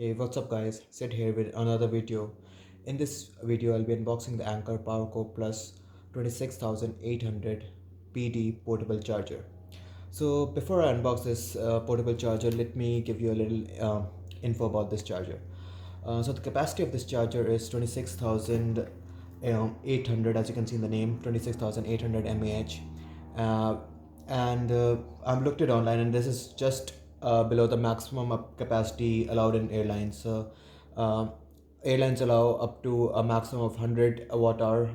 Hey, what's up guys? Sid here with another video. In this video, I'll be unboxing the Anker Powercore Plus 26,800 PD portable charger. So before I unbox this portable charger, let me give you a little info about this charger. So the capacity of this charger is 26,800, as you can see in the name, 26,800 mAh. Uh, and I've looked it online, and this is just below the maximum capacity allowed in airlines. So uh, airlines allow up to a maximum of 100 watt hour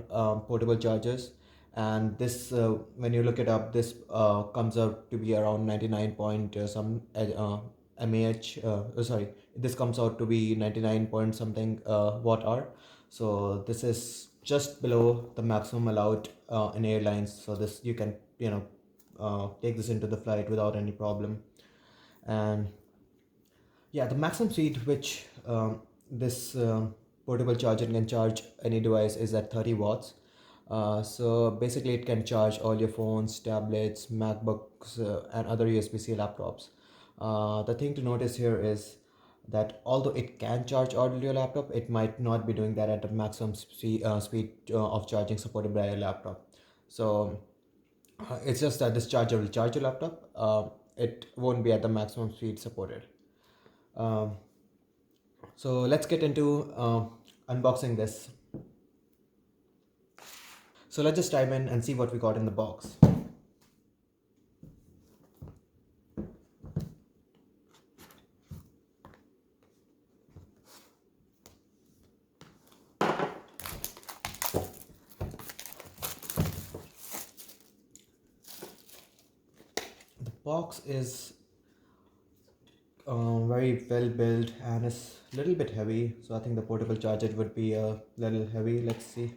portable chargers, and this when you look it up, this comes out to be around 99 point some mAh. Sorry, this comes out to be 99 point something watt hour. So this is just below the maximum allowed in airlines. So this you can take this into the flight without any problem. And yeah, the maximum speed which this portable charger can charge any device is at 30 watts. So basically it can charge all your phones, tablets, MacBooks, and other USB-C laptops. The thing to notice here is that although it can charge all your laptop, it might not be doing that at the maximum speed of charging supported by a laptop. So it's just that this charger will charge your laptop. It won't be at the maximum speed supported. Um, so let's get into unboxing this. So let's just dive in and see what we got in the box. The box is very well built and is a little bit heavy, so I think the portable charger would be a little heavy. Let's see.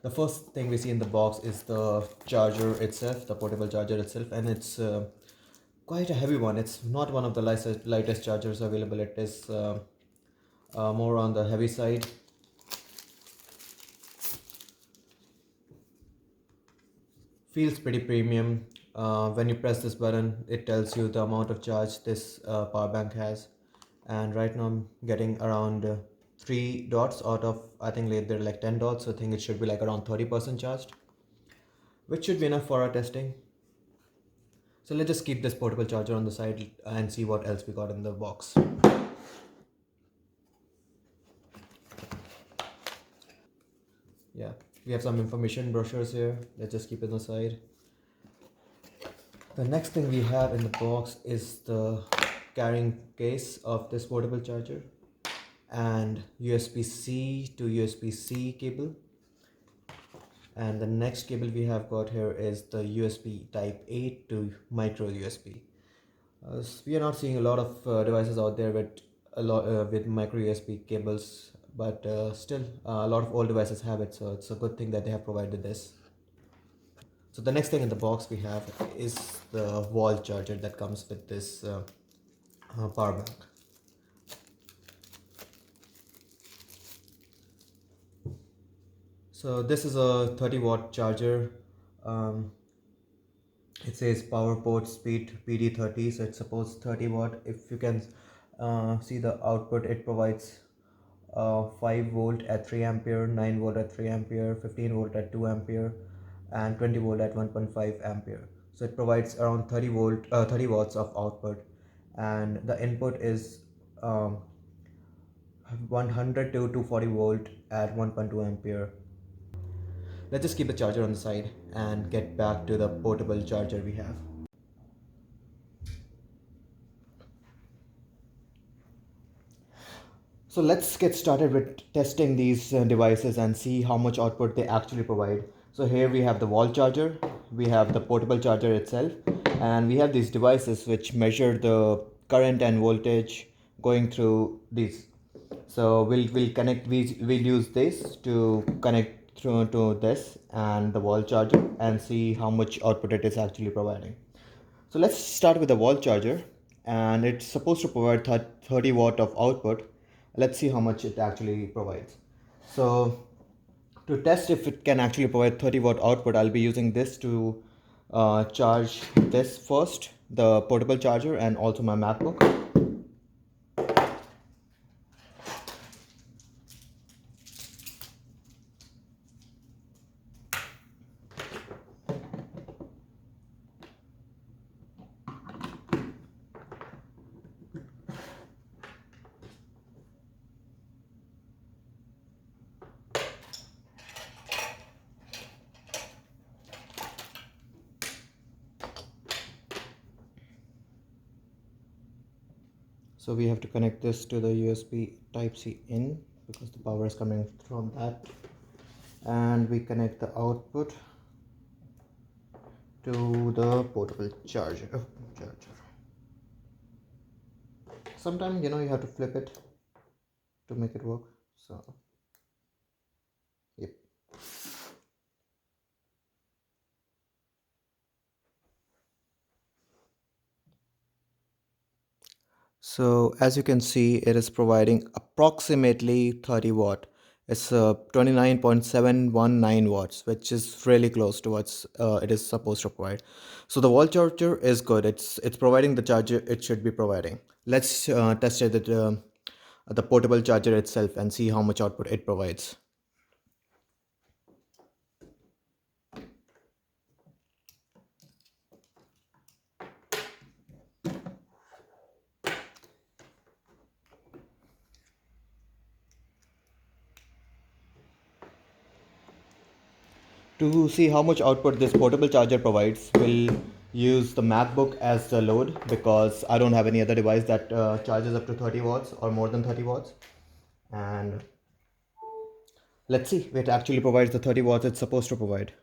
The first thing we see in the box is the charger itself, the portable charger itself, and it's quite a heavy one. It's not one of the lightest chargers available. It is more on the heavy side. Feels pretty premium. When you press this button, it tells you the amount of charge this power bank has, and right now I'm getting around 3 dots out of, I think they're like 10 dots, so I think it should be like around 30% charged, which should be enough for our testing. So let's just keep this portable charger on the side and see what else we got in the box. Yeah, we have some information brochures here. Let's just keep it on the side. The next thing we have in the box is the carrying case of this portable charger and USB-C to USB-C cable. And the next cable we have got here is the USB type A to micro USB. We are not seeing a lot of devices out there with micro USB cables, but still a lot of old devices have it, so it's a good thing that they have provided this. So the next thing in the box we have is the wall charger that comes with this power bank. So this is a 30 watt charger. It says power port speed PD30, so it supports 30 watt. If you can see the output, it provides 5 volt at 3 ampere, 9 volt at 3 ampere, 15 volt at 2 ampere, and 20 volt at 1.5 ampere. So it provides around 30 watts of output, and the input is 100 to 240 volt at 1.2 ampere. Let's just keep the charger on the side and get back to the portable charger we have. So let's get started with testing these devices and see how much output they actually provide. So here we have the wall charger, we have the portable charger itself, and we have these devices which measure the current and voltage going through these. So we'll use this to connect through to this and the wall charger and see how much output it is actually providing. So let's start with the wall charger, and it's supposed to provide 30 watt of output. Let's see how much it actually provides. So To test if it can actually provide 30-watt output, I'll be using this to charge this first, the portable charger, and also my MacBook. So we have to connect this to the USB Type-C in because the power is coming from that. And we connect the output to the portable charger. Sometimes, you have to flip it to make it work. So, yep. So as you can see, it is providing approximately 30 watt. It's 29.719 watts, which is really close to what it is supposed to provide. So the wall charger is good. It's providing the charger it should be providing. Let's test it at the portable charger itself and see how much output it provides. To see how much output this portable charger provides, we'll use the MacBook as the load because I don't have any other device that charges up to 30 watts or more than 30 watts. And let's see if it actually provides the 30 watts it's supposed to provide.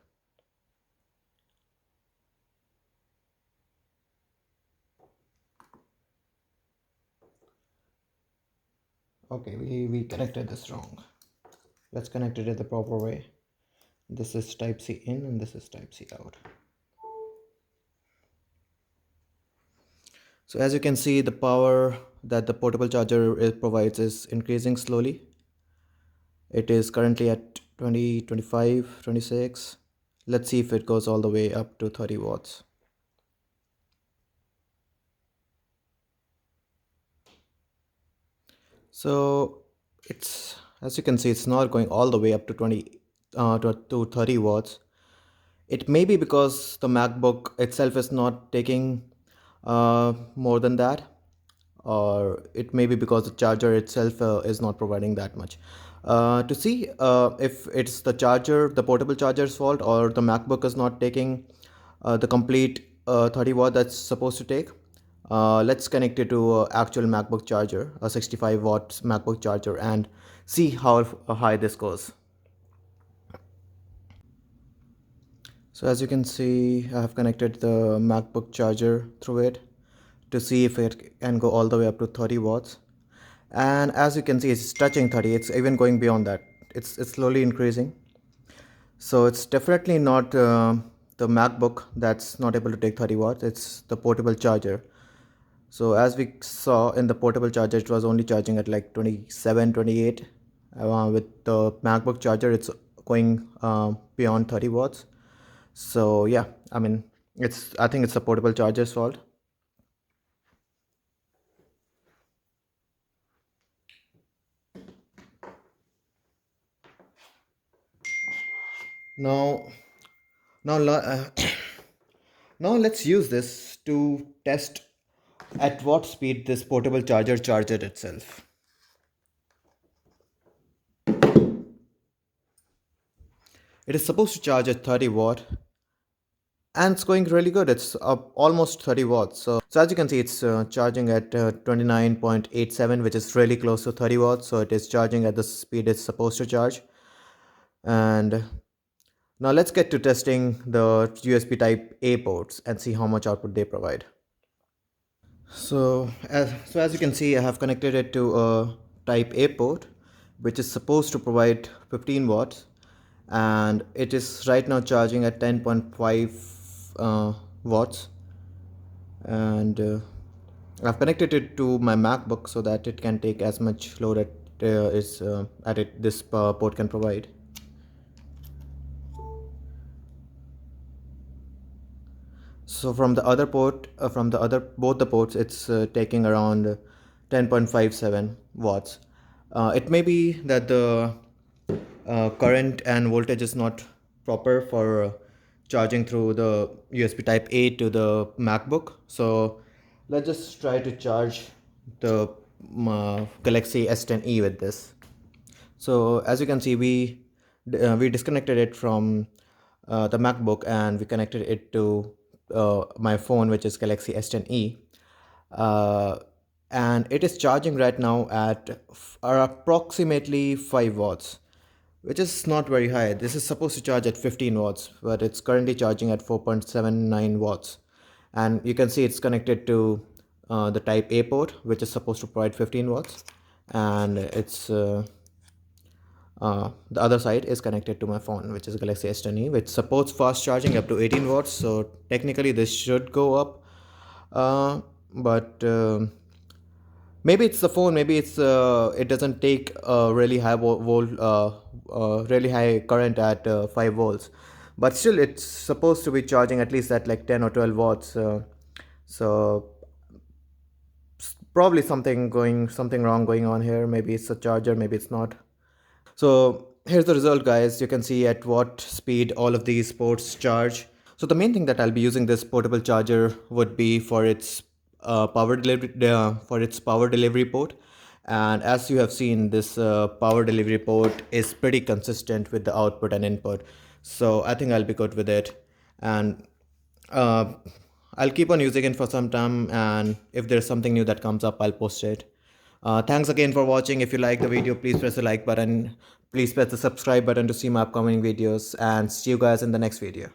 Okay, we connected this wrong. Let's connect it in the proper way. This is Type-C in and this is Type-C out. So as you can see, the power that the portable charger provides is increasing slowly. It is currently at 20, 25, 26. Let's see if it goes all the way up to 30 watts. So it's, as you can see, it's not going all the way up to 20 to 30 watts. It may be because the MacBook itself is not taking more than that, or it may be because the charger itself is not providing that much. To see if it's the charger, the portable charger's fault, or the MacBook is not taking the complete 30 watt that's supposed to take, let's connect it to actual MacBook charger, a 65 watts MacBook charger, and see how high this goes. So as you can see, I have connected the MacBook charger through it to see if it can go all the way up to 30 watts. And as you can see, it's touching 30. It's even going beyond that. It's slowly increasing. So it's definitely not the MacBook that's not able to take 30 watts. It's the portable charger. So as we saw in the portable charger, it was only charging at like 27, 28. With the MacBook charger, it's going beyond 30 watts. So yeah, I mean, I think it's the portable charger's fault. Now, now, now let's use this to test at what speed this portable charger charges itself. It is supposed to charge at 30 watt and it's going really good. It's up almost 30 watts. So as you can see, it's charging at 29.87, which is really close to 30 watts. So it is charging at the speed it's supposed to charge. And now let's get to testing the USB Type A ports and see how much output they provide. So as you can see, I have connected it to a Type A port, which is supposed to provide 15 watts, and it is right now charging at 10.5 watts. And I've connected it to my MacBook so that it can take as much load at this port can provide. So from the other port, from the other both the ports, it's taking around 10.57 watts. It may be that the current and voltage is not proper for charging through the USB Type A to the MacBook. So let's just try to charge the Galaxy S10e with this. So as you can see, we disconnected it from the MacBook and we connected it to my phone, which is Galaxy S10e. Uh, and it is charging right now at approximately 5 watts, which is not very high. This is supposed to charge at 15 watts, but it's currently charging at 4.79 watts. And you can see it's connected to the Type A port, which is supposed to provide 15 watts. And the other side is connected to my phone, which is Galaxy S10e, which supports fast charging up to 18 watts. So technically this should go up. But maybe it's the phone, maybe it's it doesn't take a really high really high current at 5 volts, but still it's supposed to be charging at least at like 10 or 12 watts. So probably something wrong going on here. Maybe it's a charger, maybe it's not. So here's the result, guys. You can see at what speed all of these ports charge. So the main thing that I'll be using this portable charger would be for its power delivery port. And as you have seen, this power delivery port is pretty consistent with the output and input. So I think I'll be good with it. And uh, I'll keep on using it for some time. And if there's something new that comes up, I'll post it. Thanks again for watching. If you like the video, please press the like button. Please press the subscribe button to see my upcoming videos. And see you guys in the next video.